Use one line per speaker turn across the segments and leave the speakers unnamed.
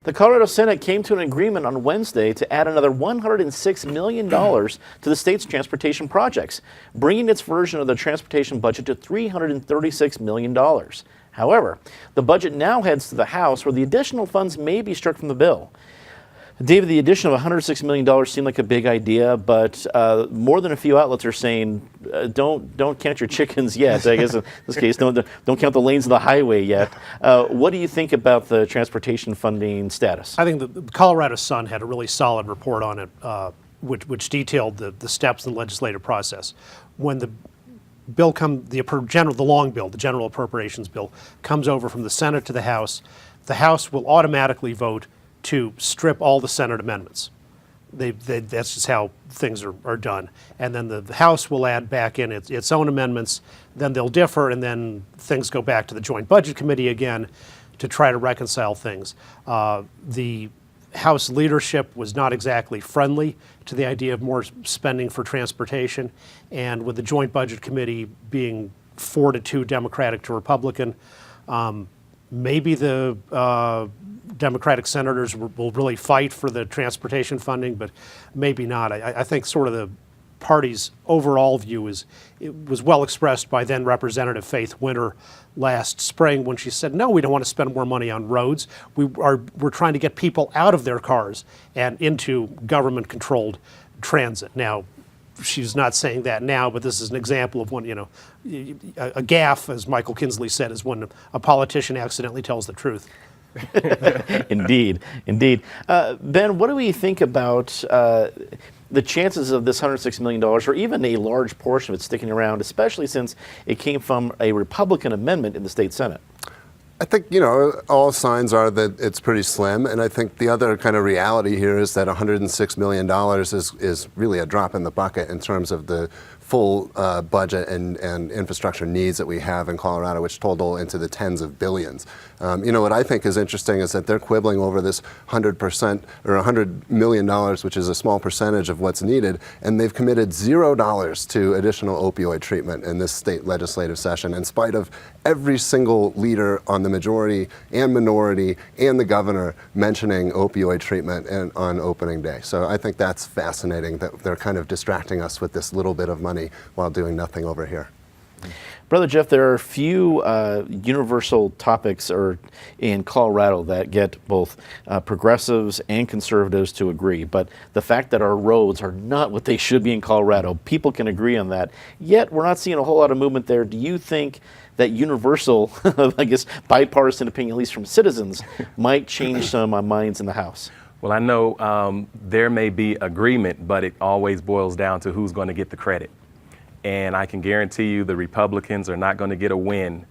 The Colorado Senate came to an agreement on Wednesday to add another $106 million to the state's transportation projects, bringing its version of the transportation budget to $336 million. However, the budget now heads to the House, where the additional funds may be struck from the bill. David, the addition of $106 million seemed like a big idea, but more than a few outlets are saying, don't count your chickens yet. I guess in this case, don't count the lanes of the highway yet. What do you think about the transportation funding status?
I think the Colorado Sun had a really solid report on it, which detailed the steps in the legislative process. When the bill the long bill, the general appropriations bill, comes over from the Senate to the House will automatically vote to strip all the Senate amendments. That's just how things are done. And then the House will add back in its own amendments, then they'll differ, and then things go back to the Joint Budget Committee again to try to reconcile things. The House leadership was not exactly friendly to the idea of more spending for transportation, and with the Joint Budget Committee being 4-2 Democratic to Republican, maybe the Democratic senators will really fight for the transportation funding, but maybe not. I think sort of the party's overall view was well expressed by then Representative Faith Winter last spring when she said, no, we don't want to spend more money on roads. We're trying to get people out of their cars and into government-controlled transit. Now, she's not saying that now, but this is an example of when, a gaffe, as Michael Kinsley said, is when a politician accidentally tells the truth.
Indeed. Ben, what do we think about the chances of this $106 million, or even a large portion of it, sticking around, especially since it came from a Republican amendment in the state Senate?
I think, all signs are that it's pretty slim. And I think the other kind of reality here is that $106 million is really a drop in the bucket in terms of the full budget and infrastructure needs that we have in Colorado, which total into the tens of billions. What I think is interesting is that they're quibbling over this 100% or $100 million, which is a small percentage of what's needed, and they've committed $0 to additional opioid treatment in this state legislative session, in spite of every single leader on the majority and minority and the governor mentioning opioid treatment on opening day. So I think that's fascinating that they're kind of distracting us with this little bit of money while doing nothing over here.
Brother Jeff, there are few universal topics in Colorado that get both progressives and conservatives to agree. But the fact that our roads are not what they should be in Colorado, people can agree on that. Yet we're not seeing a whole lot of movement there. Do you think that universal, bipartisan opinion, at least from citizens, might change some minds in the House?
Well, I know there may be agreement, but it always boils down to who's going to get the credit. And I can guarantee you the Republicans are not going to get a win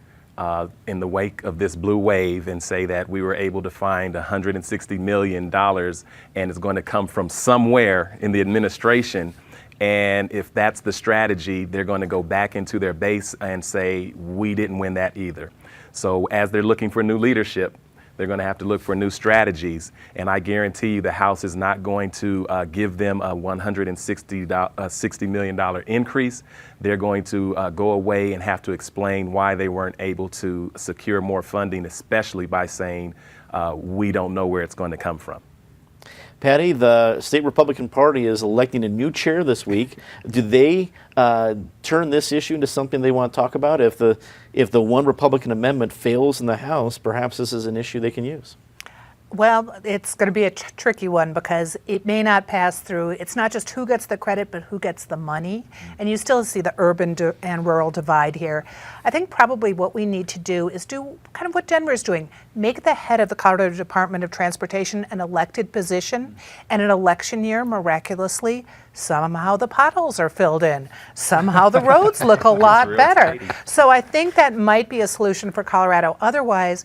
in the wake of this blue wave and say that we were able to find $160 million and it's going to come from somewhere in the administration. And if that's the strategy, they're going to go back into their base and say, we didn't win that either. So as they're looking for new leadership, they're going to have to look for new strategies. And I guarantee you the House is not going to give them a $160 million increase. They're going to go away and have to explain why they weren't able to secure more funding, especially by saying we don't know where it's going to come from.
Patty, the state Republican Party is electing a new chair this week. Do they turn this issue into something they want to talk about? If the one Republican amendment fails in the House, perhaps this is an issue they can use.
Well, it's going to be a tricky one because it may not pass through. It's not just who gets the credit, but who gets the money. And you still see the urban and rural divide here. I think probably what we need to do is do kind of what Denver is doing. Make the head of the Colorado Department of Transportation an elected position. And an election year, miraculously, somehow the potholes are filled in. Somehow the roads look a lot better. So I think that might be a solution for Colorado. Otherwise,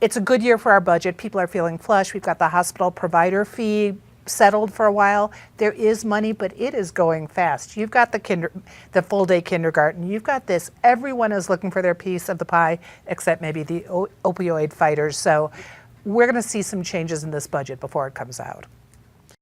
it's a good year for our budget. People are feeling flush. We've got the hospital provider fee settled for a while. There is money, but it is going fast. You've got the full day kindergarten. You've got this. Everyone is looking for their piece of the pie, except maybe the opioid fighters. So we're going to see some changes in this budget before it comes out.